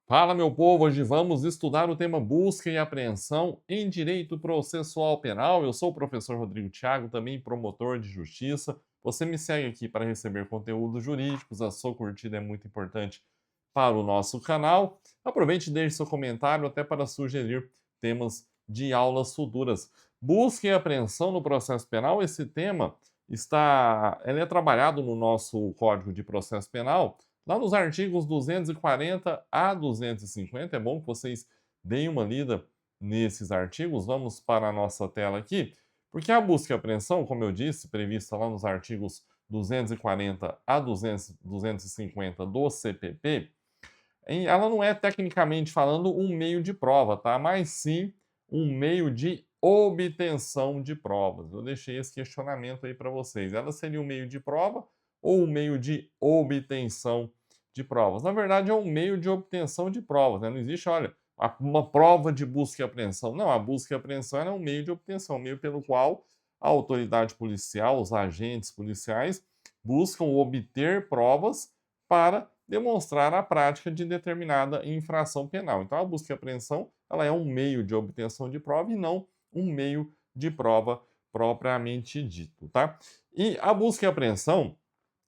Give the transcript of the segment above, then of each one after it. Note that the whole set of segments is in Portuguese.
Fala, meu povo! Hoje vamos estudar o tema busca e apreensão em direito processual penal. Eu sou o professor Rodrigo Thiago, também promotor de justiça. Você me segue aqui para receber conteúdos jurídicos. A sua curtida é muito importante para o nosso canal. Aproveite e deixe seu comentário até para sugerir temas de aulas futuras. Busca e apreensão no processo penal. Esse tema ele é trabalhado no nosso Código de Processo Penal lá nos artigos 240 a 250. É bom que vocês deem uma lida nesses artigos. Vamos para a nossa tela aqui, porque a busca e apreensão, como eu disse, prevista lá nos artigos 240 a 250 do CPP, ela não é tecnicamente falando um meio de prova, tá? Mas sim um meio de obtenção de provas. Eu deixei esse questionamento aí para vocês. Ela seria um meio de prova ou um meio de obtenção de provas? Na verdade, é um meio de obtenção de provas, né? Não existe, olha, uma prova de busca e apreensão. Não, a busca e apreensão é um meio de obtenção, um meio pelo qual a autoridade policial, os agentes policiais, buscam obter provas para demonstrar a prática de determinada infração penal. Então, a busca e apreensão ela é um meio de obtenção de prova e não um meio de prova propriamente dito, tá? E a busca e apreensão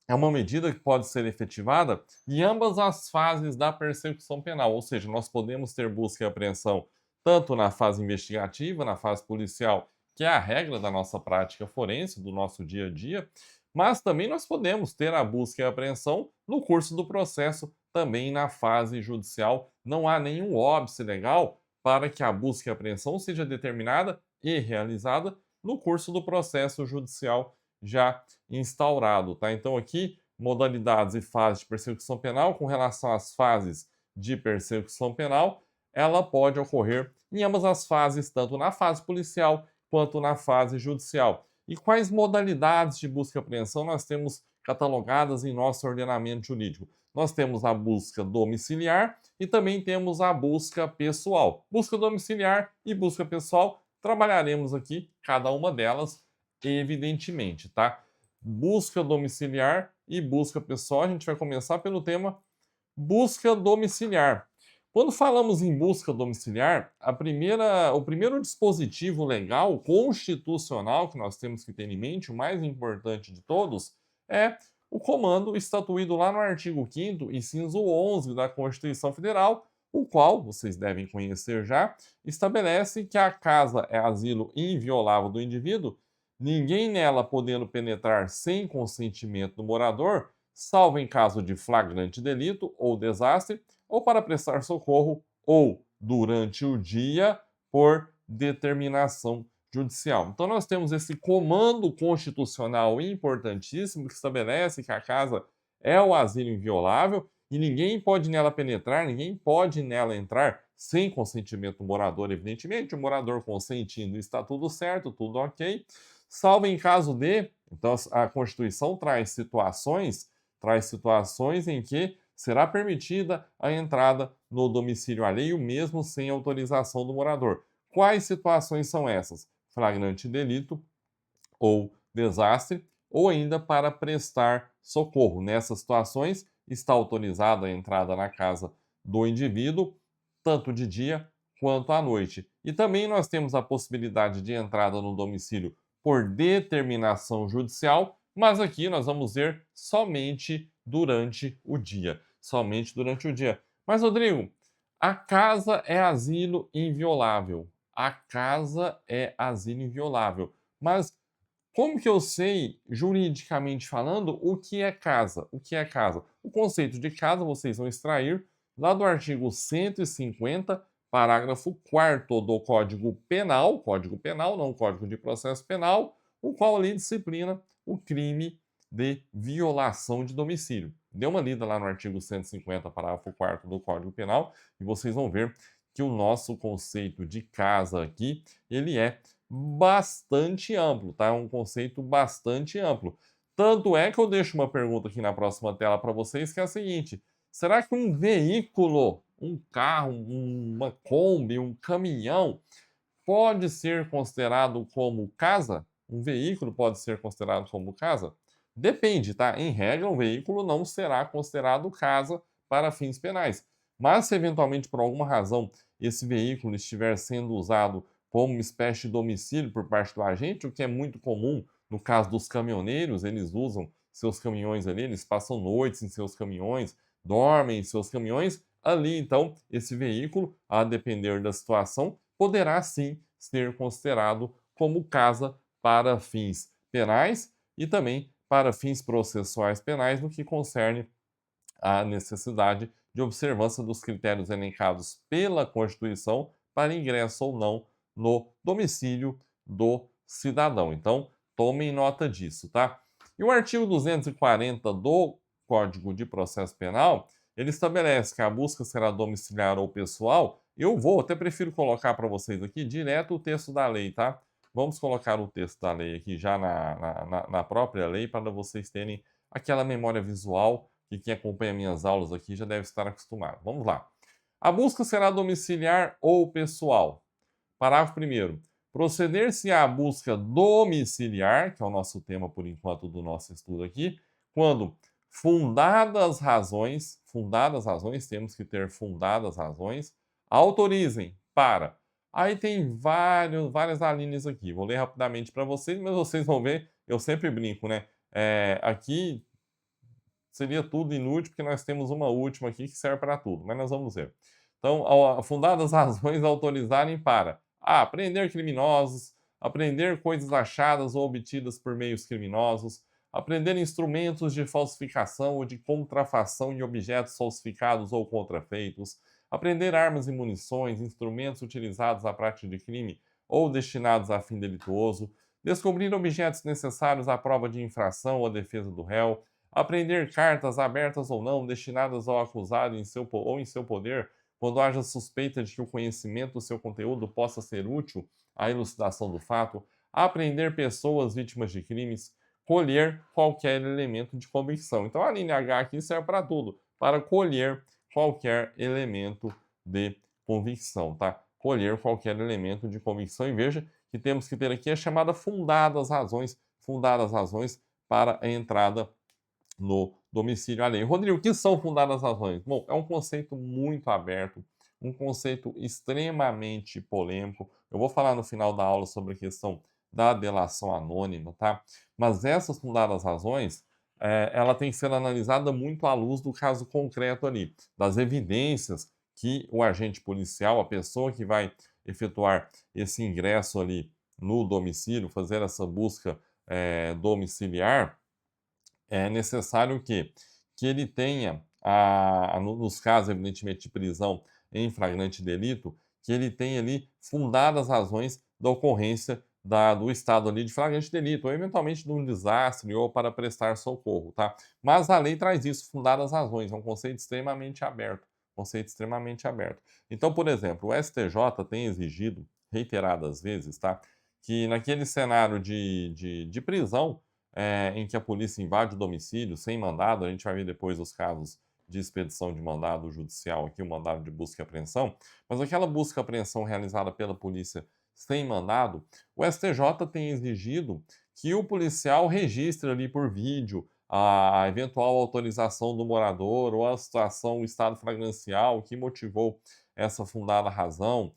é uma medida que pode ser efetivada em ambas as fases da persecução penal, ou seja, nós podemos ter busca e apreensão tanto na fase investigativa, na fase policial, que é a regra da nossa prática forense, do nosso dia a dia, mas também nós podemos ter a busca e apreensão no curso do processo, também na fase judicial. Não há nenhum óbice legal para que a busca e apreensão seja determinada e realizada no curso do processo judicial já instaurado, tá? Então aqui, modalidades e fases de persecução penal com relação às fases de persecução penal, ela pode ocorrer em ambas as fases, tanto na fase policial quanto na fase judicial. E quais modalidades de busca e apreensão nós temos catalogadas em nosso ordenamento jurídico? Nós temos a busca domiciliar e também temos a busca pessoal. Busca domiciliar e busca pessoal, trabalharemos aqui cada uma delas evidentemente, tá? Busca domiciliar e busca pessoal, a gente vai começar pelo tema busca domiciliar. Quando falamos em busca domiciliar, o primeiro dispositivo legal constitucional que nós temos que ter em mente, o mais importante de todos, é o comando estatuído lá no artigo 5º, inciso 11 da Constituição Federal, o qual, vocês devem conhecer já, estabelece que a casa é asilo inviolável do indivíduo, ninguém nela podendo penetrar sem consentimento do morador, salvo em caso de flagrante delito ou desastre, ou para prestar socorro, ou durante o dia, por determinação judicial. Então, nós temos esse comando constitucional importantíssimo que estabelece que a casa é o asilo inviolável e ninguém pode nela penetrar, ninguém pode nela entrar sem consentimento do morador, evidentemente. O morador consentindo está tudo certo, tudo ok. Salvo em caso de. Então, a Constituição traz situações em que será permitida a entrada no domicílio alheio, mesmo sem autorização do morador. Quais situações são essas? Flagrante delito ou desastre, ou ainda para prestar socorro. Nessas situações, está autorizada a entrada na casa do indivíduo, tanto de dia quanto à noite. E também nós temos a possibilidade de entrada no domicílio por determinação judicial, mas aqui nós vamos ver somente durante o dia. Somente durante o dia. Mas, Rodrigo, a casa é asilo inviolável. A casa é asilo inviolável. Mas como que eu sei, juridicamente falando, o que é casa? O que é casa? O conceito de casa vocês vão extrair lá do artigo 150, parágrafo 4º do Código Penal, não o Código de Processo Penal, o qual ali disciplina o crime de violação de domicílio. Dê uma lida lá no artigo 150, parágrafo 4º do Código Penal, e vocês vão ver que o nosso conceito de casa aqui, ele é bastante amplo, tá? É um conceito bastante amplo. Tanto é que eu deixo uma pergunta aqui na próxima tela para vocês, que é a seguinte: será que um veículo, um carro, uma Kombi, um caminhão, pode ser considerado como casa? Um veículo pode ser considerado como casa? Depende, tá? Em regra, um veículo não será considerado casa para fins penais. Mas se eventualmente por alguma razão esse veículo estiver sendo usado como uma espécie de domicílio por parte do agente, o que é muito comum no caso dos caminhoneiros, eles usam seus caminhões ali, eles passam noites em seus caminhões, dormem em seus caminhões, ali então esse veículo, a depender da situação, poderá sim ser considerado como casa para fins penais e também para fins processuais penais no que concerne à necessidade de observância dos critérios elencados pela Constituição para ingresso ou não no domicílio do cidadão. Então, tomem nota disso, tá? E o artigo 240 do Código de Processo Penal, ele estabelece que a busca será domiciliar ou pessoal. Eu vou, até prefiro colocar para vocês aqui direto o texto da lei, tá? Vamos colocar o texto da lei aqui já na própria lei para vocês terem aquela memória visual que quem acompanha minhas aulas aqui já deve estar acostumado. Vamos lá. A busca será domiciliar ou pessoal. Parágrafo 1º. Proceder-se à busca domiciliar, que é o nosso tema por enquanto do nosso estudo aqui, quando fundadas razões, temos que ter fundadas razões, autorizem para. Aí tem várias alíneas aqui. Vou ler rapidamente para vocês, mas vocês vão ver, eu sempre brinco, né? Aqui seria tudo inútil, porque nós temos uma última aqui que serve para tudo, mas nós vamos ver. Então, fundadas razões autorizarem para a. Prender criminosos, apreender coisas achadas ou obtidas por meios criminosos, apreender instrumentos de falsificação ou de contrafação em objetos falsificados ou contrafeitos, apreender armas e munições, instrumentos utilizados à prática de crime ou destinados a fim delituoso, descobrir objetos necessários à prova de infração ou à defesa do réu, apreender cartas abertas ou não destinadas ao acusado ou em seu poder, quando haja suspeita de que o conhecimento do seu conteúdo possa ser útil à elucidação do fato, apreender pessoas vítimas de crimes, colher qualquer elemento de convicção. Então a linha H aqui serve para tudo, para colher qualquer elemento de convicção, tá? Colher qualquer elemento de convicção e veja que temos que ter aqui a chamada fundadas razões para a entrada no domicílio alheio. Rodrigo, o que são fundadas razões? Bom, é um conceito muito aberto, um conceito extremamente polêmico. Eu vou falar no final da aula sobre a questão da delação anônima, tá? Mas essas fundadas razões, ela tem que ser analisada muito à luz do caso concreto ali, das evidências que o agente policial, a pessoa que vai efetuar esse ingresso ali no domicílio, fazer essa busca domiciliar, é necessário que ele tenha, nos casos, evidentemente, de prisão em flagrante delito, que ele tenha ali fundadas razões da ocorrência do estado ali de flagrante delito, ou eventualmente de um desastre, ou para prestar socorro, tá? Mas a lei traz isso, fundadas razões, é um conceito extremamente aberto, conceito extremamente aberto. Então, por exemplo, o STJ tem exigido, reiteradas vezes, tá? Que naquele cenário de prisão, em que a polícia invade o domicílio sem mandado, a gente vai ver depois os casos de expedição de mandado judicial aqui, o mandado de busca e apreensão, mas aquela busca e apreensão realizada pela polícia sem mandado, o STJ tem exigido que o policial registre ali por vídeo a eventual autorização do morador ou a situação, o estado flagrancial que motivou essa fundada razão,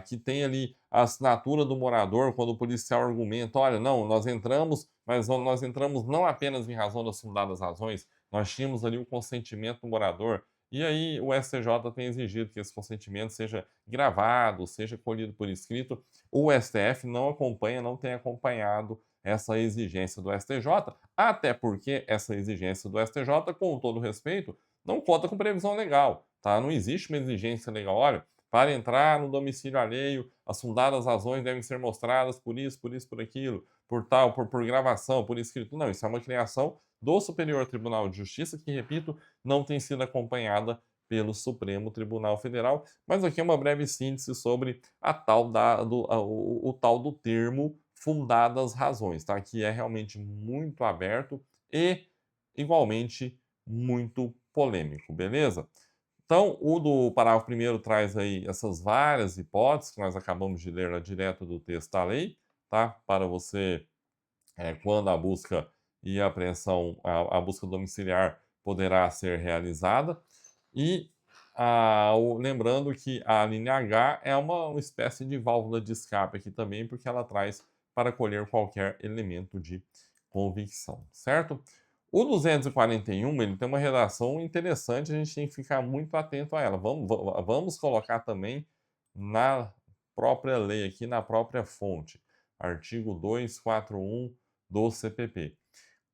que tem ali a assinatura do morador quando o policial argumenta, olha, não, nós entramos, mas nós entramos não apenas em razão das fundadas razões, nós tínhamos ali o consentimento do morador. E aí o STJ tem exigido que esse consentimento seja gravado, seja colhido por escrito. O STF não acompanha, não tem acompanhado essa exigência do STJ, até porque essa exigência do STJ, com todo respeito, não conta com previsão legal, tá? Não existe uma exigência legal. Olha, para entrar no domicílio alheio, as fundadas razões devem ser mostradas por isso, por aquilo, por tal, por gravação, por escrito. Não, isso é uma criação do Superior Tribunal de Justiça, que, repito, não tem sido acompanhada pelo Supremo Tribunal Federal. Mas aqui é uma breve síntese sobre o tal do termo fundadas razões, tá? Que é realmente muito aberto e, igualmente, muito polêmico, beleza? Então, o do parágrafo primeiro traz aí essas várias hipóteses que nós acabamos de ler lá direto do texto da lei, tá? Para você, quando a busca e a apreensão, a busca domiciliar poderá ser realizada. E lembrando que a linha H é uma espécie de válvula de escape aqui também, porque ela traz para colher qualquer elemento de convicção, certo? O 241, ele tem uma redação interessante, a gente tem que ficar muito atento a ela. Vamos colocar também na própria lei aqui, na própria fonte, artigo 241 do CPP.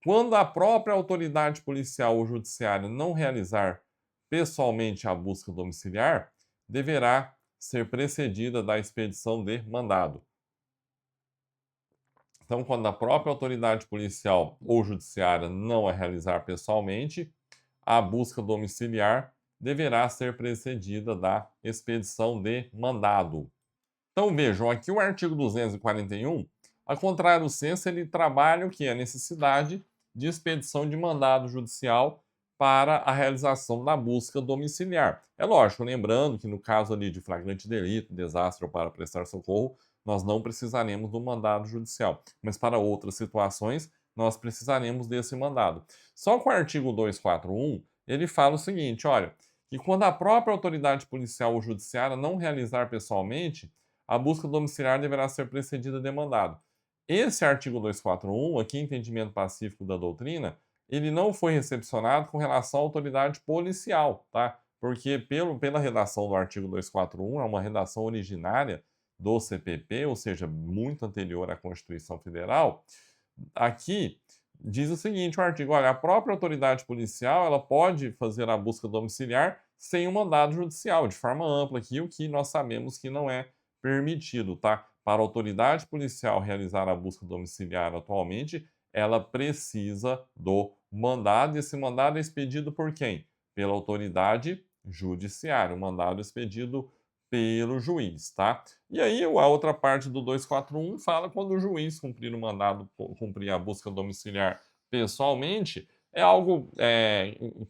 Quando a própria autoridade policial ou judiciária não realizar pessoalmente a busca domiciliar, deverá ser precedida da expedição de mandado. Então, quando a própria autoridade policial ou judiciária não a realizar pessoalmente, a busca domiciliar deverá ser precedida da expedição de mandado. Então vejam, aqui o artigo 241, a contrário senso, ele trabalha o que? A necessidade de expedição de mandado judicial para a realização da busca domiciliar. É lógico, lembrando que no caso ali de flagrante delito, desastre ou para prestar socorro, nós não precisaremos do mandado judicial, mas para outras situações nós precisaremos desse mandado. Só que o artigo 241, ele fala o seguinte, olha, que quando a própria autoridade policial ou judiciária não realizar pessoalmente, a busca domiciliar deverá ser precedida de mandado. Esse artigo 241, aqui entendimento pacífico da doutrina, ele não foi recepcionado com relação à autoridade policial, tá? Porque pela redação do artigo 241, é uma redação originária do CPP, ou seja, muito anterior à Constituição Federal. Aqui diz o seguinte, o artigo, olha, a própria autoridade policial, ela pode fazer a busca domiciliar sem um mandado judicial, de forma ampla aqui, o que nós sabemos que não é permitido, tá? Para a autoridade policial realizar a busca domiciliar atualmente, ela precisa do mandado, e esse mandado é expedido por quem? Pela autoridade judiciária, o mandado expedido pelo juiz, tá? E aí a outra parte do 241 fala quando o juiz cumprir o mandado, cumprir a busca domiciliar pessoalmente, é algo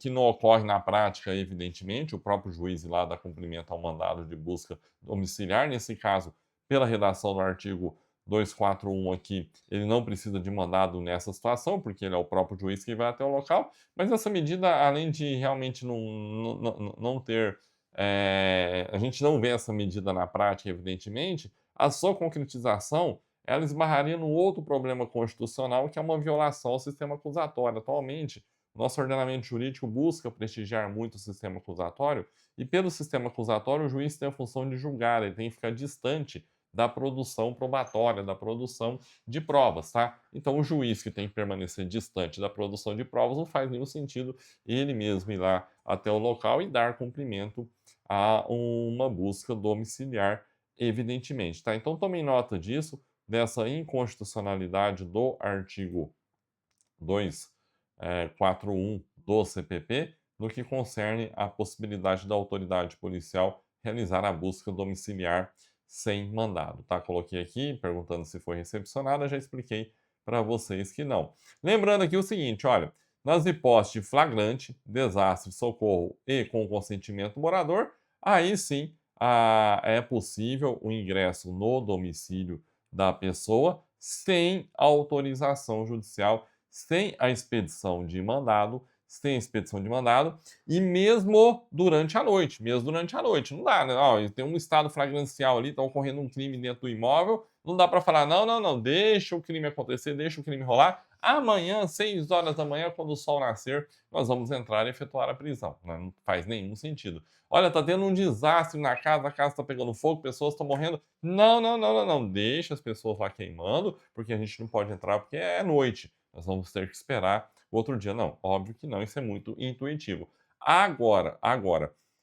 que não ocorre na prática, evidentemente, o próprio juiz ir lá dá cumprimento ao mandado de busca domiciliar, nesse caso, pela redação do artigo 241 aqui, ele não precisa de mandado nessa situação, porque ele é o próprio juiz que vai até o local, mas essa medida, além de realmente não ter a gente não vê essa medida na prática, evidentemente, a sua concretização ela esbarraria num outro problema constitucional, que é uma violação ao sistema acusatório. Atualmente, nosso ordenamento jurídico busca prestigiar muito o sistema acusatório, e pelo sistema acusatório, o juiz tem a função de julgar, ele tem que ficar distante da produção probatória, da produção de provas, tá? Então, o juiz que tem que permanecer distante da produção de provas não faz nenhum sentido ele mesmo ir lá até o local e dar cumprimento a uma busca domiciliar, evidentemente, tá? Então, tomem nota disso, dessa inconstitucionalidade do artigo 241 do CPP, no que concerne à possibilidade da autoridade policial realizar a busca domiciliar sem mandado, tá? Coloquei aqui perguntando se foi recepcionada, já expliquei para vocês que não. Lembrando aqui o seguinte, olha, nas hipóteses de flagrante, desastre, socorro e com consentimento do morador, aí sim é possível o ingresso no domicílio da pessoa sem autorização judicial, sem a expedição de mandado, sem a expedição de mandado, e mesmo durante a noite, não dá, né? Ó, tem um estado flagrancial ali, está ocorrendo um crime dentro do imóvel, não dá para falar, não, não, não, deixa o crime acontecer, deixa o crime rolar, amanhã, 6 horas da manhã, quando o sol nascer, nós vamos entrar e efetuar a prisão, né? Não faz nenhum sentido. Olha, tá tendo um desastre na casa, a casa tá pegando fogo, pessoas estão morrendo. Não, não, não, não, não. Deixa as pessoas lá queimando, porque a gente não pode entrar porque é noite. Nós vamos ter que esperar o outro dia. Não, óbvio que não, isso é muito intuitivo. Agora,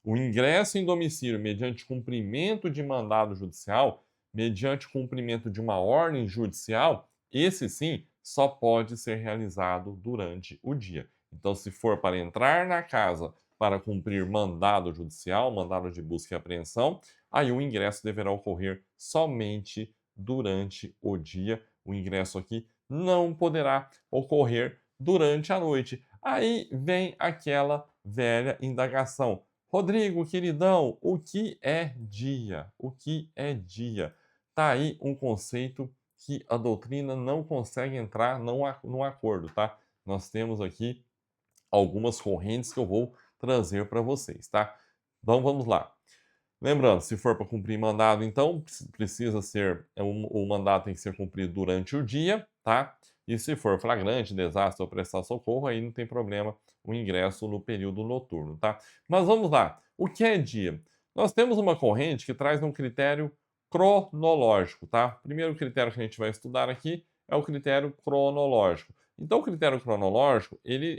o ingresso em domicílio mediante cumprimento de mandado judicial, mediante cumprimento de uma ordem judicial, esse sim só pode ser realizado durante o dia. Então, se for para entrar na casa para cumprir mandado judicial, mandado de busca e apreensão, aí o ingresso deverá ocorrer somente durante o dia. O ingresso aqui não poderá ocorrer durante a noite. Aí vem aquela velha indagação. Rodrigo, queridão, o que é dia? O que é dia? Tá aí um conceito que a doutrina não consegue entrar no acordo, tá? Nós temos aqui algumas correntes que eu vou trazer para vocês, tá? Então vamos lá. Lembrando, se for para cumprir mandado, então precisa ser, o mandado tem que ser cumprido durante o dia, tá? E se for flagrante, desastre ou prestar socorro, aí não tem problema o ingresso no período noturno, tá? Mas vamos lá. O que é dia? Nós temos uma corrente que traz um critério cronológico, tá? Primeiro critério que a gente vai estudar aqui é o critério cronológico. Então, o critério cronológico, ele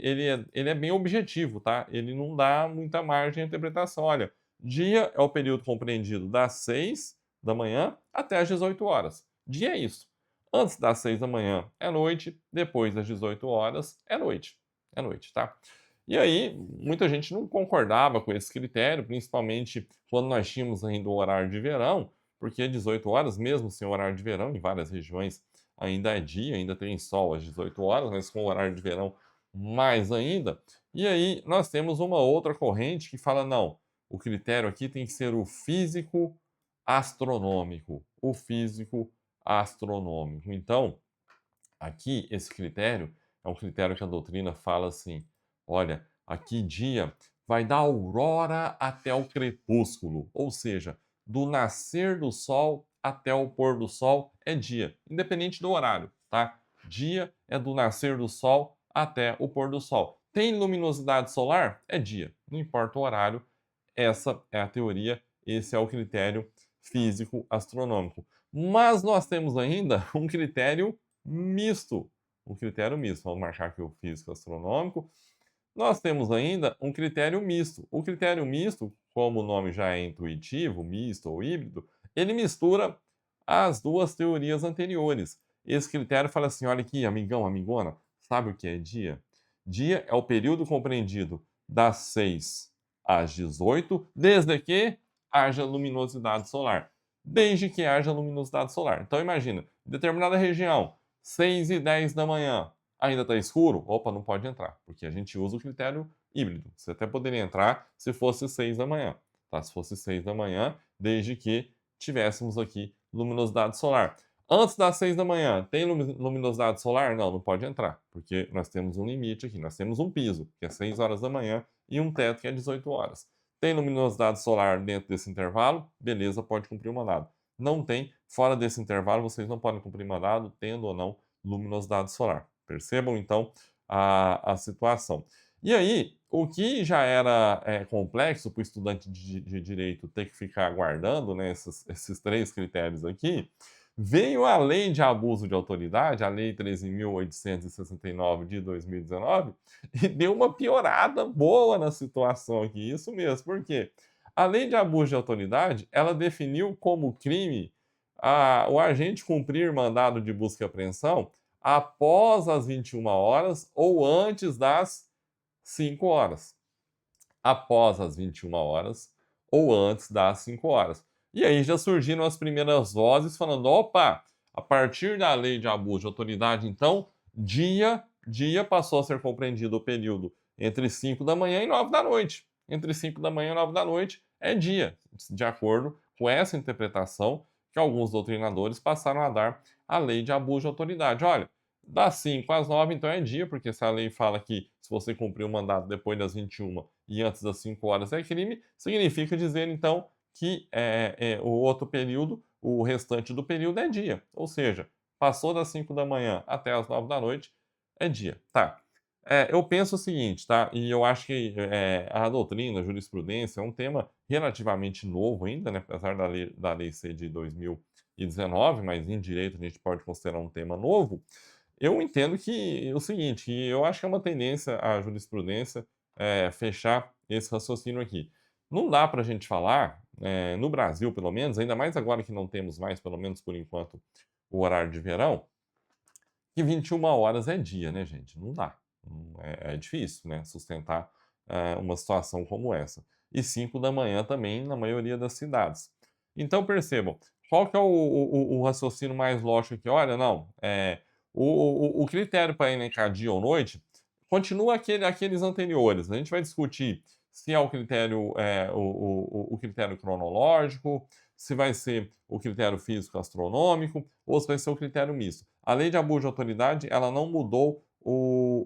é bem objetivo, tá? Ele não dá muita margem à interpretação. Olha, dia é o período compreendido das 6 da manhã até as 18 horas. Dia é isso. Antes das 6 da manhã é noite, depois das 18 horas é noite. É noite, tá? E aí, muita gente não concordava com esse critério, principalmente quando nós tínhamos ainda o horário de verão, porque 18 horas, mesmo sem horário de verão, em várias regiões ainda é dia, ainda tem sol às 18 horas, mas com o horário de verão mais ainda. E aí nós temos uma outra corrente que fala: não, o critério aqui tem que ser o físico astronômico. O físico astronômico. Então, aqui esse critério é um critério que a doutrina fala assim: olha, aqui dia vai da aurora até o crepúsculo, ou seja, do nascer do sol até o pôr do sol é dia, independente do horário, tá? Dia é do nascer do sol até o pôr do sol. Tem luminosidade solar? É dia, não importa o horário. Essa é a teoria, esse é o critério físico astronômico. Mas nós temos ainda um critério misto. Um critério misto. Vamos marcar aqui o físico astronômico. Nós temos ainda um critério misto. O critério misto, como o nome já é intuitivo, misto ou híbrido, ele mistura as duas teorias anteriores. Esse critério fala assim: olha aqui, amigão, amigona, sabe o que é dia? Dia é o período compreendido das 6 às 18, desde que haja luminosidade solar. Desde que haja luminosidade solar. Então imagina, em determinada região, 6h10 da manhã, ainda está escuro? Opa, não pode entrar, porque a gente usa o critério híbrido. Você até poderia entrar se fosse 6 da manhã, tá? Se fosse 6 da manhã, desde que tivéssemos aqui luminosidade solar. Antes das 6 da manhã, tem luminosidade solar? Não, não pode entrar, porque nós temos um limite aqui, nós temos um piso, que é 6 horas da manhã, e um teto, que é 18 horas. Tem luminosidade solar dentro desse intervalo? Beleza, pode cumprir o mandado. Não tem, fora desse intervalo, vocês não podem cumprir mandado, tendo ou não luminosidade solar. Percebam então a situação. E aí, o que já era complexo para o estudante de direito ter que ficar aguardando, né, esses três critérios aqui, veio a lei de abuso de autoridade, a Lei 13.869 de 2019, e deu uma piorada boa na situação aqui. Isso mesmo, por quê? A lei de abuso de autoridade, ela definiu como crime o agente cumprir mandado de busca e apreensão após as 21 horas ou antes das 5 horas. Após as 21 horas ou antes das 5 horas. E aí já surgiram as primeiras vozes falando: opa, a partir da lei de abuso de autoridade, então, dia passou a ser compreendido o período entre 5 da manhã e 9 da noite. Entre 5 da manhã e 9 da noite é dia, de acordo com essa interpretação que alguns doutrinadores passaram a dar à lei de abuso de autoridade. Olha, das 5 às 9, então é dia, porque se a lei fala que se você cumprir o mandato depois das 21 e antes das 5 horas é crime, significa dizer então que o outro período, o restante do período é dia. Ou seja, passou das 5 da manhã até as 9 da noite é dia. Tá. Eu penso o seguinte, tá? E eu acho que a doutrina, a jurisprudência é um tema relativamente novo ainda, né? Apesar da lei ser de 2019, mas em direito a gente pode considerar um tema novo. Eu entendo que o seguinte, que eu acho que é uma tendência a jurisprudência fechar esse raciocínio aqui. Não dá para a gente falar, no Brasil pelo menos, ainda mais agora que não temos mais, pelo menos por enquanto, o horário de verão, que 21 horas é dia, né, gente? Não dá. É difícil, né, sustentar uma situação como essa. E 5 da manhã também na maioria das cidades. Então percebam, qual que é o raciocínio mais lógico aqui? Olha, não, o critério para elencar dia ou noite continua aqueles anteriores. A gente vai discutir se é o critério, o critério cronológico, se vai ser o critério físico astronômico ou se vai ser o critério misto. A lei de abuso de autoridade, ela não mudou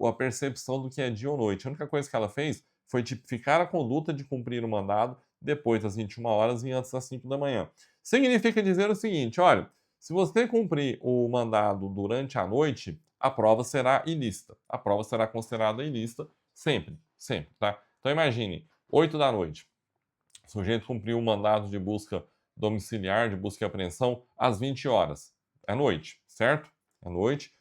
a percepção do que é dia ou noite. A única coisa que ela fez foi tipificar a conduta de cumprir o mandado depois das 21 horas e antes das 5 da manhã. Significa dizer o seguinte: olha, se você cumprir o mandado durante a noite, a prova será ilícita. A prova será considerada ilícita sempre, sempre, tá? Então imagine, 8 da noite, o sujeito cumpriu o mandado de busca domiciliar, de busca e apreensão, às 20 horas. É noite, certo? É noite.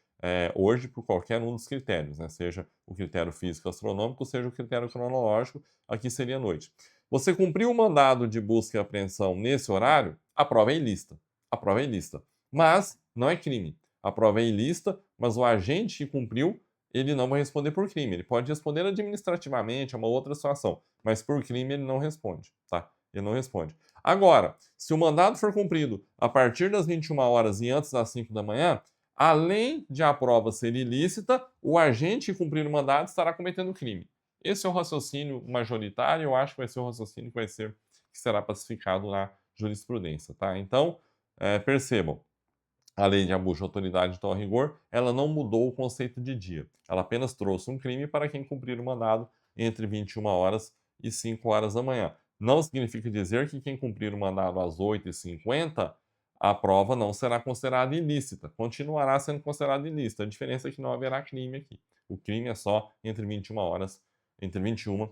Hoje, por qualquer um dos critérios, né? Seja o critério físico astronômico, seja o critério cronológico, aqui seria noite. Você cumpriu o mandado de busca e apreensão nesse horário, a prova é ilícita. A prova é ilícita. Mas não é crime. A prova é ilícita, mas o agente que cumpriu, ele não vai responder por crime. Ele pode responder administrativamente, é uma outra situação, mas por crime ele não responde, tá? Ele não responde. Agora, se o mandado for cumprido a partir das 21 horas e antes das 5 da manhã, além de a prova ser ilícita, o agente que cumprir o mandado estará cometendo crime. Esse é o raciocínio majoritário, eu acho que vai ser o raciocínio que será pacificado na jurisprudência, tá? Então, percebam, a lei de abuso de autoridade, então, a rigor, ela não mudou o conceito de dia. Ela apenas trouxe um crime para quem cumprir o mandado entre 21 horas e 5 horas da manhã. Não significa dizer que quem cumprir o mandado às 8h50, a prova não será considerada ilícita. Continuará sendo considerada ilícita. A diferença é que não haverá crime aqui. O crime é só entre 21 horas, entre 21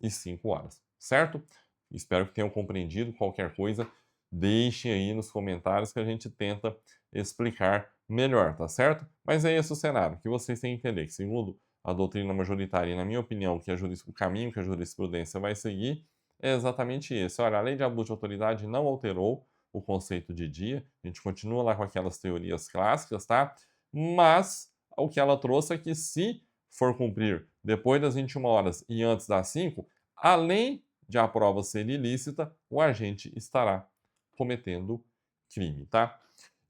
e 5 horas. Certo? Espero que tenham compreendido. Qualquer coisa, deixem aí nos comentários que a gente tenta explicar melhor, tá certo? Mas é esse o cenário, que vocês têm que entender que, segundo a doutrina majoritária e, na minha opinião, o caminho que a jurisprudência vai seguir é exatamente esse. Olha, a lei de abuso de autoridade não alterou o conceito de dia, a gente continua lá com aquelas teorias clássicas, tá? Mas o que ela trouxe é que se for cumprir depois das 21 horas e antes das 5, além de a prova ser ilícita, o agente estará cometendo crime, tá?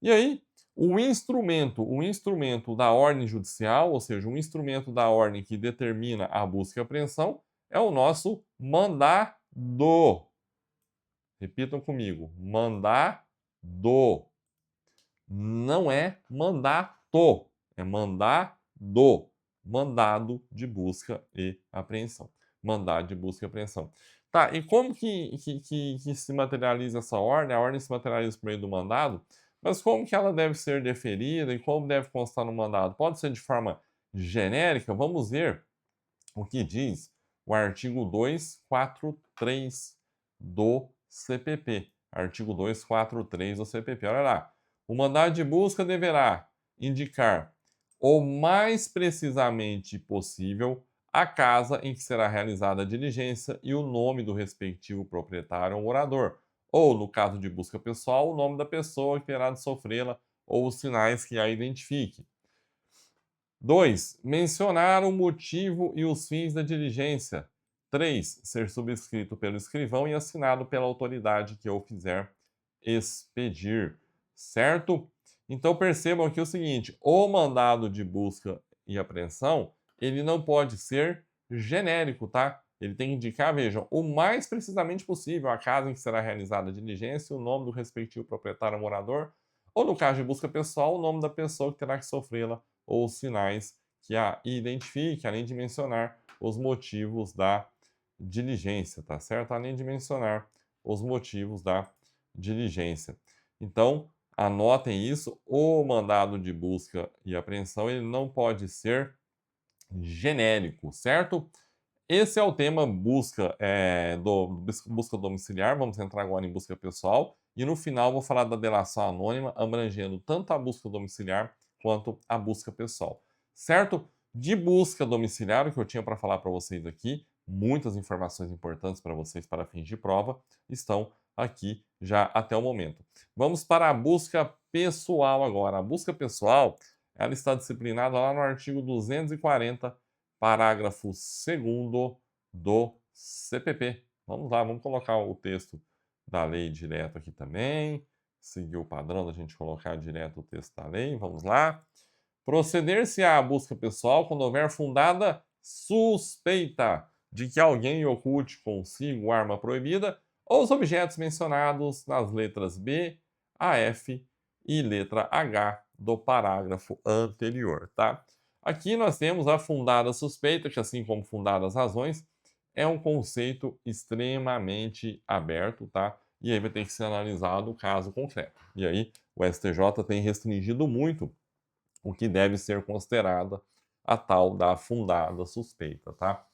E aí, o instrumento da ordem judicial, ou seja, o instrumento da ordem que determina a busca e apreensão, é o nosso mandado. Repitam comigo, mandado. Não é mandato, é mandado. Mandado de busca e apreensão. Mandado de busca e apreensão. Tá, e como que se materializa essa ordem? A ordem se materializa por meio do mandado, mas como que ela deve ser deferida e como deve constar no mandado? Pode ser de forma genérica? Vamos ver o que diz o artigo 243 do CPP. Artigo 243 do CPP. Olha lá. O mandado de busca deverá indicar o mais precisamente possível a casa em que será realizada a diligência e o nome do respectivo proprietário ou morador, ou, no caso de busca pessoal, o nome da pessoa que terá de sofrê-la ou os sinais que a identifique. 2. Mencionar o motivo e os fins da diligência. 3. Ser subscrito pelo escrivão e assinado pela autoridade que o fizer expedir. Certo? Então percebam aqui o seguinte: o mandado de busca e apreensão, ele não pode ser genérico, tá? Ele tem que indicar, vejam, o mais precisamente possível a casa em que será realizada a diligência, o nome do respectivo proprietário ou morador, ou no caso de busca pessoal, o nome da pessoa que terá que sofrê-la ou os sinais que a identifique, além de mencionar os motivos da diligência, tá certo? Além de mencionar os motivos da diligência. Então, anotem isso, o mandado de busca e apreensão, ele não pode ser genérico, certo? Esse é o tema busca domiciliar. Vamos entrar agora em busca pessoal. E no final vou falar da delação anônima, abrangendo tanto a busca domiciliar quanto a busca pessoal. Certo? De busca domiciliar, o que eu tinha para falar para vocês aqui, muitas informações importantes para vocês para fins de prova, estão aqui já até o momento. Vamos para a busca pessoal agora. A busca pessoal, ela está disciplinada lá no artigo 240, parágrafo 2º do CPP. Vamos lá, vamos colocar o texto da lei direto aqui também. Seguir o padrão da gente colocar direto o texto da lei. Vamos lá. Proceder-se-á à busca pessoal quando houver fundada suspeita de que alguém oculte consigo arma proibida ou os objetos mencionados nas letras B a F e letra H do parágrafo anterior, tá? Aqui nós temos a fundada suspeita, que assim como fundadas razões, é um conceito extremamente aberto, tá? E aí vai ter que ser analisado o caso concreto. E aí o STJ tem restringido muito o que deve ser considerada a tal da fundada suspeita, tá?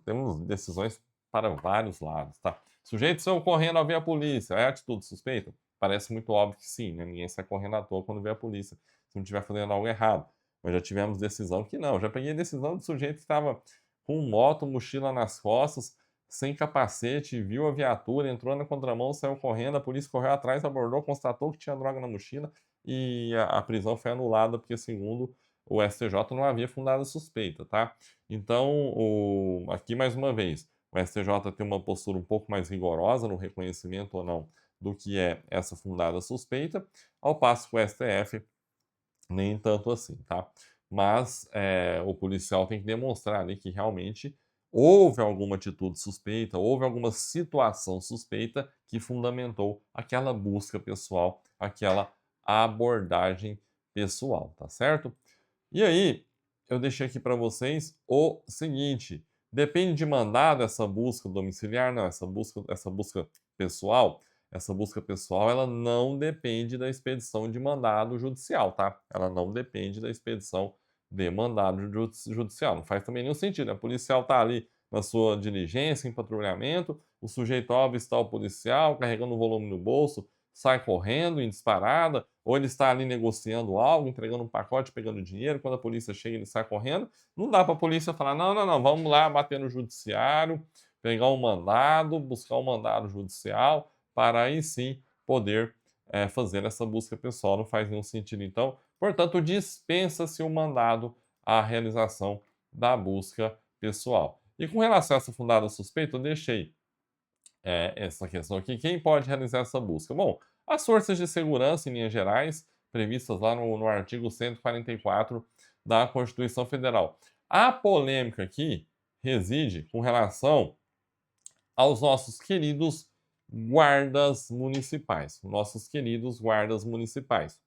Temos decisões para vários lados, tá? Sujeitos estão correndo ao ver a polícia, é atitude suspeita? Parece muito óbvio que sim, né? Ninguém sai correndo à toa quando vê a polícia, se não estiver fazendo algo errado. Mas já tivemos decisão que não. Já peguei decisão de sujeito que estava com moto, mochila nas costas, sem capacete, viu a viatura, entrou na contramão, saiu correndo, a polícia correu atrás, abordou, constatou que tinha droga na mochila e a prisão foi anulada porque, segundo o STJ, não havia fundada suspeita, tá? Então, aqui mais uma vez, o STJ tem uma postura um pouco mais rigorosa no reconhecimento ou não do que é essa fundada suspeita, ao passo que o STF nem tanto assim, tá? Mas o policial tem que demonstrar ali que realmente houve alguma atitude suspeita, houve alguma situação suspeita que fundamentou aquela busca pessoal, aquela abordagem pessoal, tá certo? E aí, eu deixei aqui para vocês o seguinte: depende de mandado essa busca domiciliar? Não, essa busca pessoal, ela não depende da expedição de mandado judicial, tá? Ela não depende da expedição de mandado judicial. Não faz também nenhum sentido, né? O policial tá ali na sua diligência, em patrulhamento, o sujeito ao avistar o policial, carregando o volume no bolso, sai correndo em disparada, ou ele está ali negociando algo, entregando um pacote, pegando dinheiro, quando a polícia chega ele sai correndo. Não dá para a polícia falar: "Não, não, não, vamos lá bater no judiciário, pegar um mandado, buscar um mandado judicial, para aí sim poder, fazer essa busca pessoal", não faz nenhum sentido então. Portanto, dispensa-se o mandado à realização da busca pessoal. E com relação a essa fundada suspeita, eu deixei essa questão aqui, quem pode realizar essa busca? Bom, as forças de segurança, em linhas gerais, previstas lá no artigo 144 da Constituição Federal. A polêmica aqui reside com relação aos nossos queridos guardas municipais. Nossos queridos guardas municipais.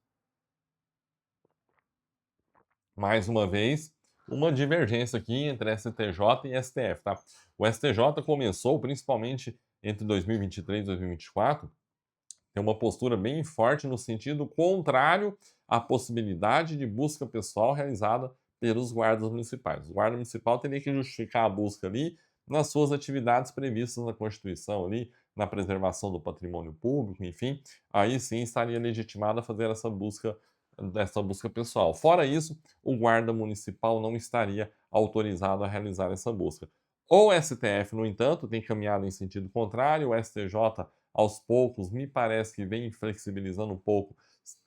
Mais uma vez, uma divergência aqui entre STJ e STF, tá? O STJ começou, principalmente entre 2023 e 2024, tem uma postura bem forte no sentido contrário à possibilidade de busca pessoal realizada pelos guardas municipais. O guarda municipal teria que justificar a busca ali nas suas atividades previstas na Constituição ali, na preservação do patrimônio público, enfim, aí sim estaria legitimado a fazer essa busca pessoal. Fora isso, o guarda municipal não estaria autorizado a realizar essa busca. O STF, no entanto, tem caminhado em sentido contrário, o STJ aos poucos, me parece que vem flexibilizando um pouco,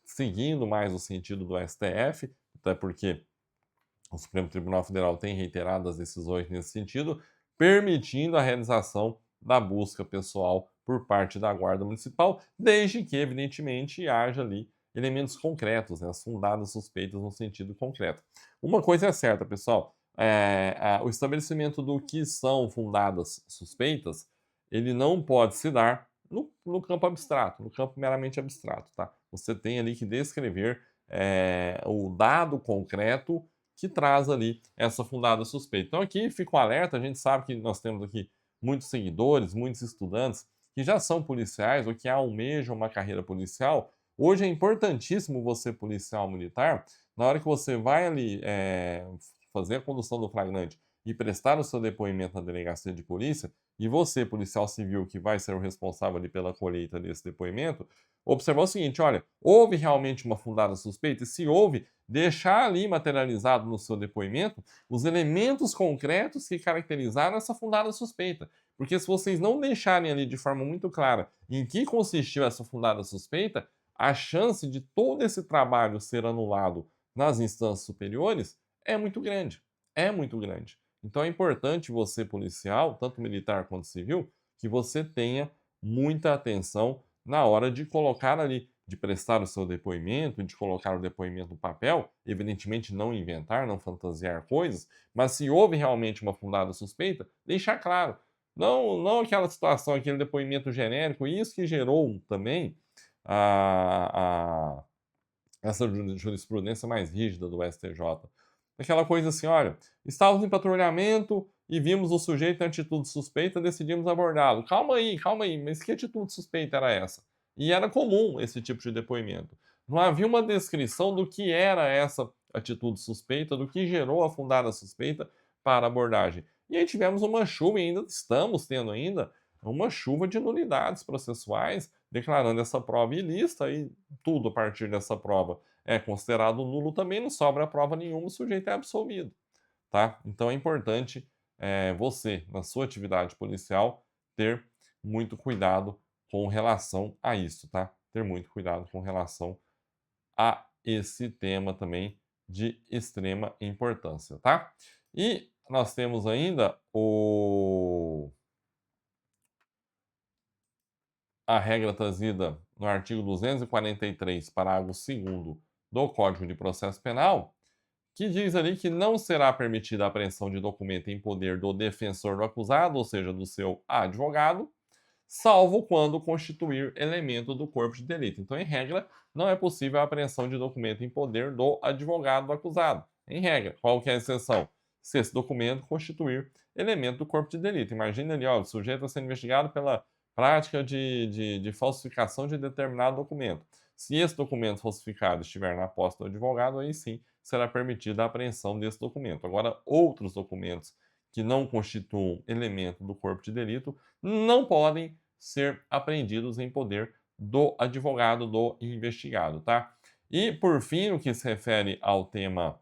seguindo mais o sentido do STF, até porque o Supremo Tribunal Federal tem reiterado as decisões nesse sentido, permitindo a realização da busca pessoal por parte da Guarda Municipal, desde que, evidentemente, haja ali elementos concretos, né, as fundadas suspeitas no sentido concreto. Uma coisa é certa, pessoal, o estabelecimento do que são fundadas suspeitas, ele não pode se dar no campo abstrato, no campo meramente abstrato, tá? Você tem ali que descrever o dado concreto que traz ali essa fundada suspeita. Então aqui fica um alerta, a gente sabe que nós temos aqui muitos seguidores, muitos estudantes que já são policiais ou que almejam uma carreira policial. Hoje é importantíssimo você, policial militar, na hora que você vai ali fazer a condução do flagrante e prestar o seu depoimento na delegacia de polícia, e você, policial civil, que vai ser o responsável ali pela colheita desse depoimento, observar o seguinte: olha, houve realmente uma fundada suspeita? E se houve, deixar ali materializado no seu depoimento os elementos concretos que caracterizaram essa fundada suspeita. Porque se vocês não deixarem ali de forma muito clara em que consistiu essa fundada suspeita, a chance de todo esse trabalho ser anulado nas instâncias superiores é muito grande. É muito grande. Então é importante você, policial, tanto militar quanto civil, que você tenha muita atenção na hora de colocar ali, de prestar o seu depoimento, de colocar o depoimento no papel, evidentemente não inventar, não fantasiar coisas, mas se houve realmente uma fundada suspeita, deixar claro. Não aquela situação, aquele depoimento genérico, isso que gerou também a, a- essa jurisprudência mais rígida do STJ. Aquela coisa assim: olha, estávamos em patrulhamento e vimos o sujeito em atitude suspeita, decidimos abordá-lo. Calma aí, mas que atitude suspeita era essa? E era comum esse tipo de depoimento. Não havia uma descrição do que era essa atitude suspeita, do que gerou a fundada suspeita para a abordagem. E aí tivemos uma chuva, e ainda estamos tendo ainda, uma chuva de nulidades processuais, declarando essa prova ilícita e tudo a partir dessa prova é considerado nulo também, não sobra prova nenhuma, o sujeito é absolvido, tá? Então é importante você, na sua atividade policial, ter muito cuidado com relação a isso, tá? Ter muito cuidado com relação a esse tema também de extrema importância, tá? E nós temos ainda a regra trazida no artigo 243, parágrafo 2º do Código de Processo Penal, que diz ali que não será permitida a apreensão de documento em poder do defensor do acusado, ou seja, do seu advogado, salvo quando constituir elemento do corpo de delito. Então, em regra, não é possível a apreensão de documento em poder do advogado do acusado. Em regra, qual que é a exceção? Se esse documento constituir elemento do corpo de delito. Imagina ali, ó, o sujeito está sendo investigado pela prática de falsificação de determinado documento. Se esse documento falsificado estiver na posse do advogado, aí sim será permitida a apreensão desse documento. Agora, outros documentos que não constituam elemento do corpo de delito não podem ser apreendidos em poder do advogado do investigado, tá? E, por fim, o que se refere ao tema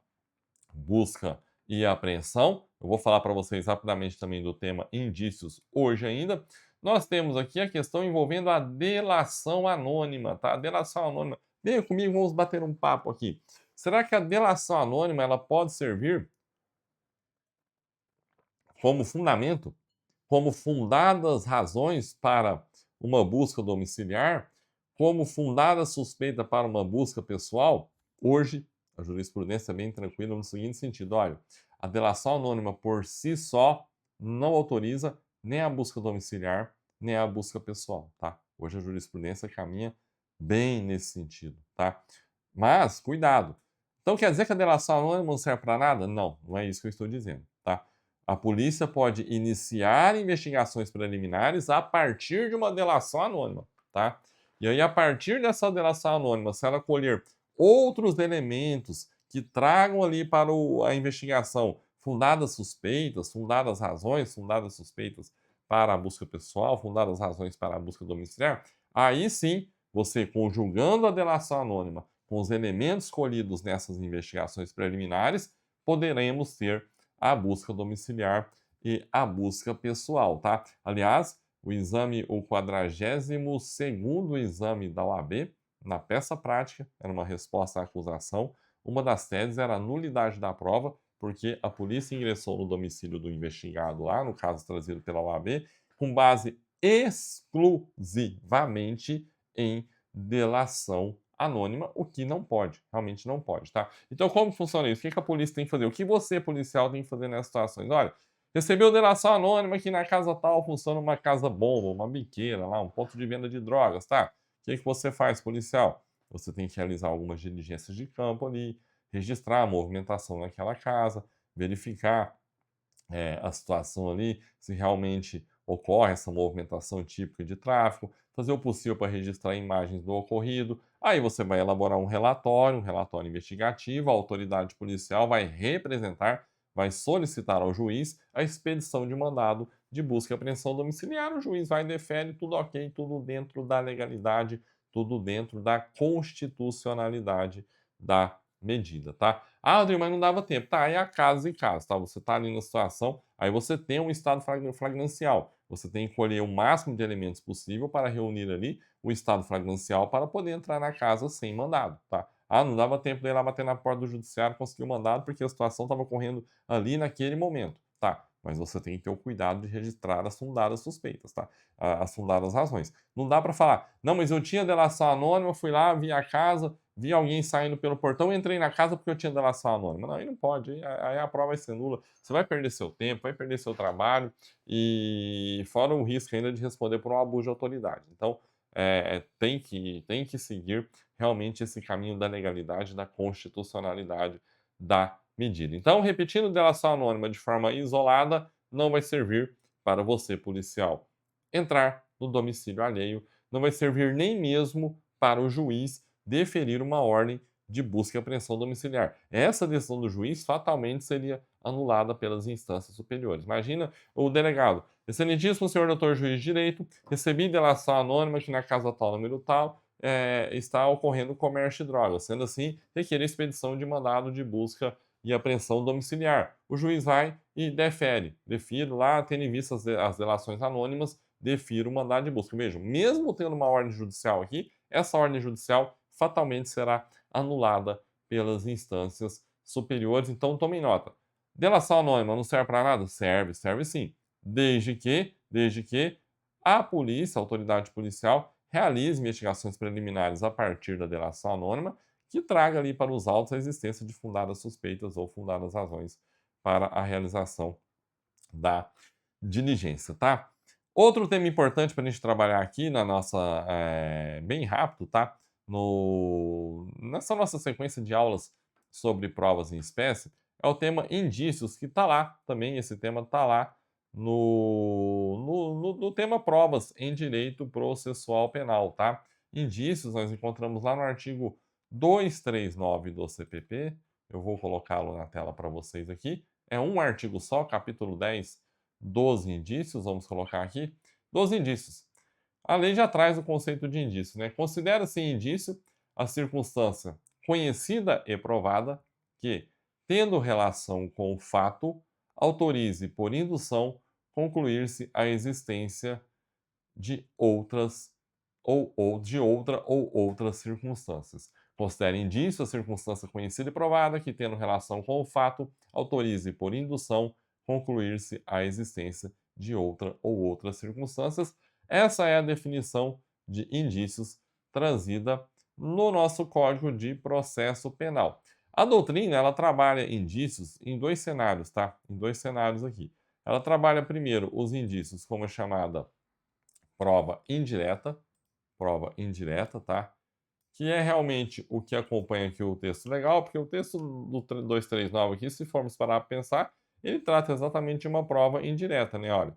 busca e apreensão, eu vou falar para vocês rapidamente também do tema indícios hoje ainda. Nós temos aqui a questão envolvendo a delação anônima, tá? A delação anônima. Venha comigo, vamos bater um papo aqui. Será que a delação anônima ela pode servir como fundamento, como fundadas razões para uma busca domiciliar, como fundada suspeita para uma busca pessoal? Hoje, a jurisprudência é bem tranquila no seguinte sentido: olha, a delação anônima por si só não autoriza nem a busca domiciliar, nem a busca pessoal, tá? Hoje a jurisprudência caminha bem nesse sentido, tá? Mas, cuidado. Então quer dizer que a delação anônima não serve para nada? Não, não é isso que eu estou dizendo, tá? A polícia pode iniciar investigações preliminares a partir de uma delação anônima, tá? E aí, a partir dessa delação anônima, se ela colher outros elementos que tragam ali para a investigação fundadas suspeitas, fundadas razões, fundadas suspeitas para a busca pessoal, fundadas razões para a busca domiciliar, aí sim, você conjugando a delação anônima com os elementos colhidos nessas investigações preliminares, poderemos ter a busca domiciliar e a busca pessoal, tá? Aliás, o 42º exame da OAB, na peça prática, era uma resposta à acusação. Uma das teses era a nulidade da prova, porque a polícia ingressou no domicílio do investigado lá, no caso trazido pela OAB, com base exclusivamente em delação anônima, o que não pode, realmente não pode, tá? Então, como funciona isso? O que a polícia tem que fazer? O que você, policial, tem que fazer nessas situações? Olha, recebeu delação anônima que na casa tal funciona uma casa bomba, uma biqueira lá, um ponto de venda de drogas, tá? O que você faz, policial? Você tem que realizar algumas diligências de campo ali, registrar a movimentação naquela casa, verificar a situação ali, se realmente ocorre essa movimentação típica de tráfego, fazer o possível para registrar imagens do ocorrido. Aí você vai elaborar um relatório investigativo, a autoridade policial vai representar, vai solicitar ao juiz a expedição de mandado de busca e apreensão domiciliar. O juiz vai e defere, tudo ok, tudo dentro da legalidade, tudo dentro da constitucionalidade da medida, tá? Ah, Adriano, mas não dava tempo. Tá, aí é a caso em caso, tá? Você tá ali na situação, aí você tem um estado flagrancial. Você tem que colher o máximo de elementos possível para reunir ali o estado flagrancial para poder entrar na casa sem mandado, tá? Ah, não dava tempo de ir lá bater na porta do judiciário e conseguir o mandado porque a situação estava ocorrendo ali naquele momento, tá? Mas você tem que ter o cuidado de registrar as fundadas suspeitas, tá? As fundadas razões. Não dá para falar, não, mas eu tinha delação anônima, fui lá, vi a casa, vi alguém saindo pelo portão, entrei na casa porque eu tinha delação anônima. Não, aí não pode, aí a prova vai ser nula. Você vai perder seu tempo, vai perder seu trabalho e fora o risco ainda de responder por um abuso de autoridade. Então, tem que seguir realmente esse caminho da legalidade, da constitucionalidade da medida. Então, repetindo, delação anônima de forma isolada não vai servir para você, policial, entrar no domicílio alheio, não vai servir nem mesmo para o juiz deferir uma ordem de busca e apreensão domiciliar. Essa decisão do juiz fatalmente seria anulada pelas instâncias superiores. Imagina o delegado: excelentíssimo senhor doutor juiz de direito, recebi delação anônima que na casa tal, número tal, está ocorrendo comércio de drogas. Sendo assim, requer a expedição de mandado de busca e apreensão domiciliar. O juiz vai e defiro lá, tendo em vista as delações anônimas, defiro o mandado de busca. Vejam, mesmo tendo uma ordem judicial aqui, essa ordem judicial fatalmente será anulada pelas instâncias superiores. Então, tomem nota. Delação anônima não serve para nada? Serve, serve sim. Desde que a polícia, a autoridade policial, realize investigações preliminares a partir da delação anônima, que traga ali para os autos a existência de fundadas suspeitas ou fundadas razões para a realização da diligência, tá? Outro tema importante para a gente trabalhar aqui na nossa, bem rápido, tá? Nessa nossa sequência de aulas sobre provas em espécie, é o tema indícios, que está lá também, esse tema está lá no tema provas em direito processual penal, tá? Indícios nós encontramos lá no artigo 239 do CPP, eu vou colocá-lo na tela para vocês aqui, é um artigo só, capítulo 10 dos indícios, vamos colocar aqui, dos indícios. A lei já traz o conceito de indício, né? Considera-se indício a circunstância conhecida e provada que, tendo relação com o fato, autorize por indução concluir-se a existência de outras de outra ou outras circunstâncias. Considere indício a circunstância conhecida e provada que, tendo relação com o fato, autorize por indução concluir-se a existência de outra ou outras circunstâncias. Essa é a definição de indícios trazida no nosso Código de Processo Penal. A doutrina, ela trabalha indícios em dois cenários, tá? Em dois cenários aqui. Ela trabalha primeiro os indícios como a chamada prova indireta, tá? Que é realmente o que acompanha aqui o texto legal, porque o texto do 239 aqui, se formos parar para pensar, ele trata exatamente de uma prova indireta, né? Olha,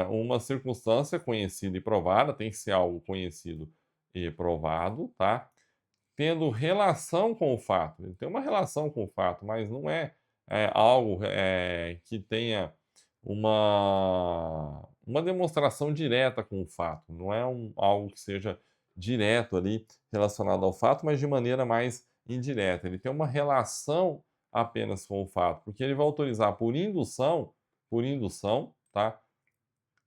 uma circunstância conhecida e provada, tem que ser algo conhecido e provado, tá? Tendo relação com o fato. Ele tem uma relação com o fato, mas não é, algo que tenha uma demonstração direta com o fato. Não é algo que seja direto ali relacionado ao fato, mas de maneira mais indireta. Ele tem uma relação apenas com o fato, porque ele vai autorizar por indução, tá?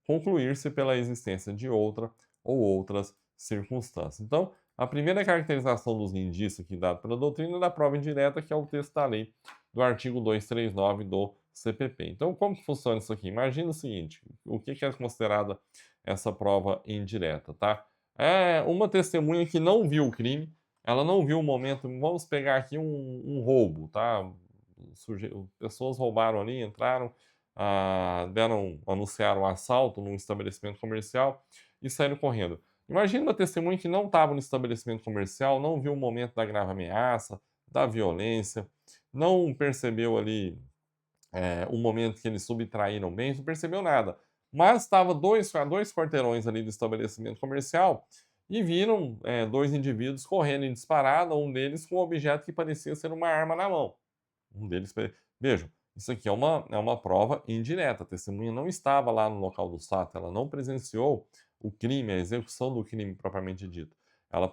Concluir-se pela existência de outra ou outras circunstâncias. Então, a primeira caracterização dos indícios aqui dado pela doutrina é da prova indireta, que é o texto da lei do artigo 239 do CPP. Então, como que funciona isso aqui? Imagina o seguinte, o que é considerada essa prova indireta, tá? É uma testemunha que não viu o crime, ela não viu o momento, vamos pegar aqui um roubo, tá? Pessoas roubaram ali, entraram, anunciaram um assalto num estabelecimento comercial e saíram correndo. Imagina uma testemunha que não estava no estabelecimento comercial, não viu o momento da grave ameaça, da violência, não percebeu ali o momento que eles subtraíram bens, não percebeu nada. Mas estava a dois quarteirões ali do estabelecimento comercial e viram dois indivíduos correndo em disparada, um deles com um objeto que parecia ser uma arma na mão. Um deles. Vejam, isso aqui é uma prova indireta. A testemunha não estava lá no local do fato, ela não presenciou o crime, a execução do crime propriamente dito. Ela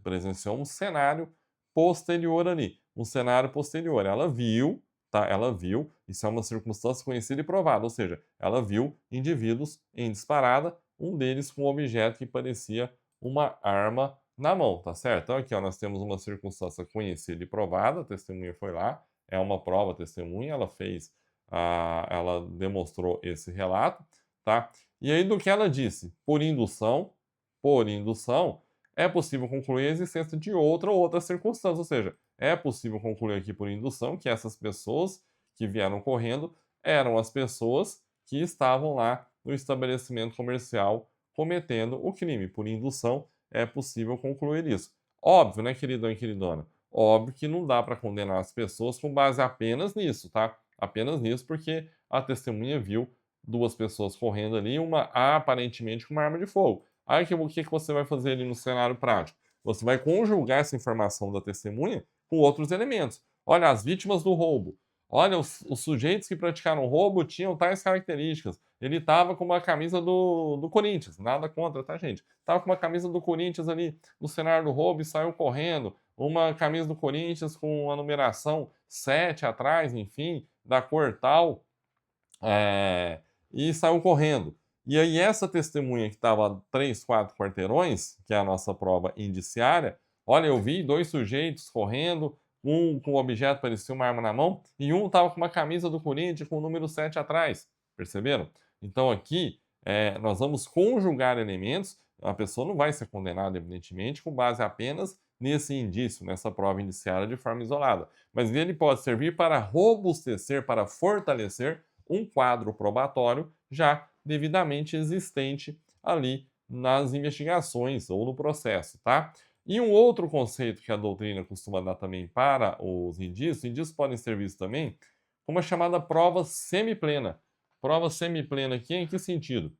presenciou um cenário posterior ali. Um cenário posterior. Ela viu, tá? Ela viu, isso é uma circunstância conhecida e provada, ou seja, ela viu indivíduos em disparada, um deles com um objeto que parecia uma arma na mão, tá certo? Então aqui ó, nós temos uma circunstância conhecida e provada, a testemunha foi lá, é uma prova testemunha, ela demonstrou esse relato, tá? E aí do que ela disse, por indução, é possível concluir a existência de outra ou outra circunstância, ou seja, é possível concluir aqui por indução que essas pessoas que vieram correndo eram as pessoas que estavam lá no estabelecimento comercial cometendo o crime. Por indução, é possível concluir isso. Óbvio, né, queridão e queridona? Óbvio que não dá para condenar as pessoas com base apenas nisso, tá? Apenas nisso, porque a testemunha viu duas pessoas correndo ali, uma aparentemente com uma arma de fogo. Aí o que você vai fazer ali no cenário prático? Você vai conjugar essa informação da testemunha com outros elementos. Olha, as vítimas do roubo. Olha, os sujeitos que praticaram o roubo tinham tais características. Ele estava com uma camisa do Corinthians, nada contra, tá, gente? Estava com uma camisa do Corinthians ali no cenário do roubo e saiu correndo. Uma camisa do Corinthians com a numeração 7 atrás, enfim, da cor tal, e saiu correndo. E aí, essa testemunha que estava a 3, 4 quarteirões, que é a nossa prova indiciária, olha, eu vi dois sujeitos correndo, um com um objeto parecia uma arma na mão, e um estava com uma camisa do Corinthians com o número 7 atrás. Perceberam? Então, aqui, nós vamos conjugar elementos, a pessoa não vai ser condenada, evidentemente, com base apenas nesse indício, nessa prova indiciária de forma isolada. Mas ele pode servir para robustecer, para fortalecer um quadro probatório já devidamente existente ali nas investigações ou no processo, tá? E um outro conceito que a doutrina costuma dar também para os indícios podem ser vistos também como a chamada prova semiplena. Prova semiplena aqui em que sentido?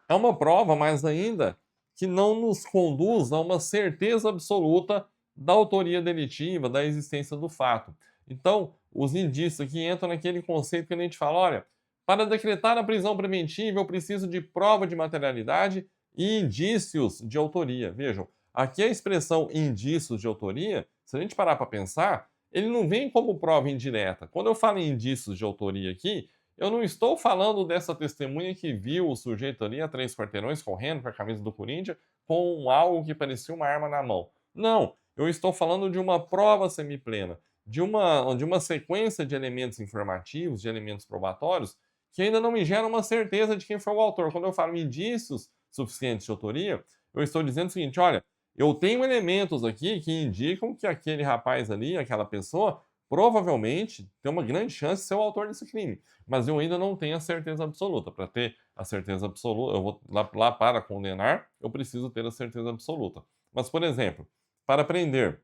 É uma prova, mas ainda que não nos conduz a uma certeza absoluta da autoria delitiva, da existência do fato. Então, os indícios aqui entram naquele conceito que a gente fala: olha, para decretar a prisão preventiva, eu preciso de prova de materialidade e indícios de autoria. Vejam, aqui a expressão indícios de autoria, se a gente parar para pensar, ele não vem como prova indireta. Quando eu falo em indícios de autoria aqui, eu não estou falando dessa testemunha que viu o sujeito ali a 3 quarteirões correndo com a camisa do Corinthians com algo que parecia uma arma na mão. Não, eu estou falando de uma prova semiplena, de uma sequência de elementos informativos, de elementos probatórios, que ainda não me geram uma certeza de quem foi o autor. Quando eu falo indícios suficientes de autoria, eu estou dizendo o seguinte: olha, eu tenho elementos aqui que indicam que aquele rapaz ali, aquela pessoa, provavelmente tem uma grande chance de ser o autor desse crime, mas eu ainda não tenho a certeza absoluta. Para ter a certeza absoluta, eu vou lá para condenar, eu preciso ter a certeza absoluta. Mas, por exemplo, para prender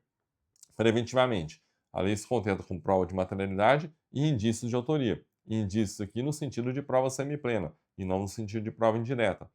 preventivamente, a lei se contenta com prova de materialidade e indícios de autoria. Indícios aqui no sentido de prova semiplena e não no sentido de prova indireta.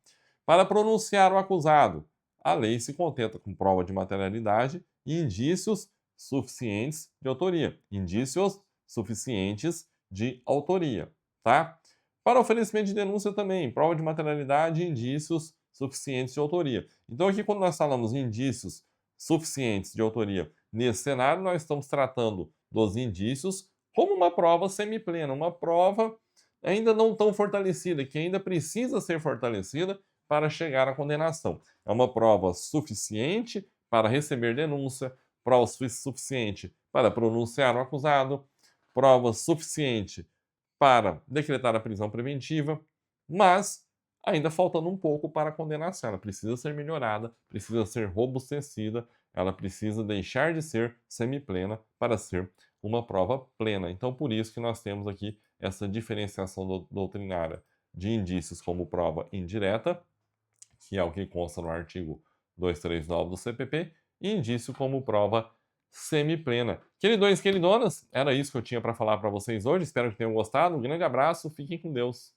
Para pronunciar o acusado, a lei se contenta com prova de materialidade e indícios suficientes de autoria. Indícios suficientes de autoria, tá? Para oferecimento de denúncia também, prova de materialidade e indícios suficientes de autoria. Então aqui quando nós falamos indícios suficientes de autoria nesse cenário, nós estamos tratando dos indícios como uma prova semiplena, uma prova ainda não tão fortalecida, que ainda precisa ser fortalecida para chegar à condenação. É uma prova suficiente para receber denúncia, prova suficiente para pronunciar o acusado, prova suficiente para decretar a prisão preventiva, mas ainda faltando um pouco para a condenação. Ela precisa ser melhorada, precisa ser robustecida, ela precisa deixar de ser semiplena para ser uma prova plena. Então, por isso que nós temos aqui essa diferenciação doutrinária de indícios como prova indireta, que é o que consta no artigo 239 do CPP, e indício como prova semiplena. Queridões, queridonas, era isso que eu tinha para falar para vocês hoje. Espero que tenham gostado. Um grande abraço, fiquem com Deus.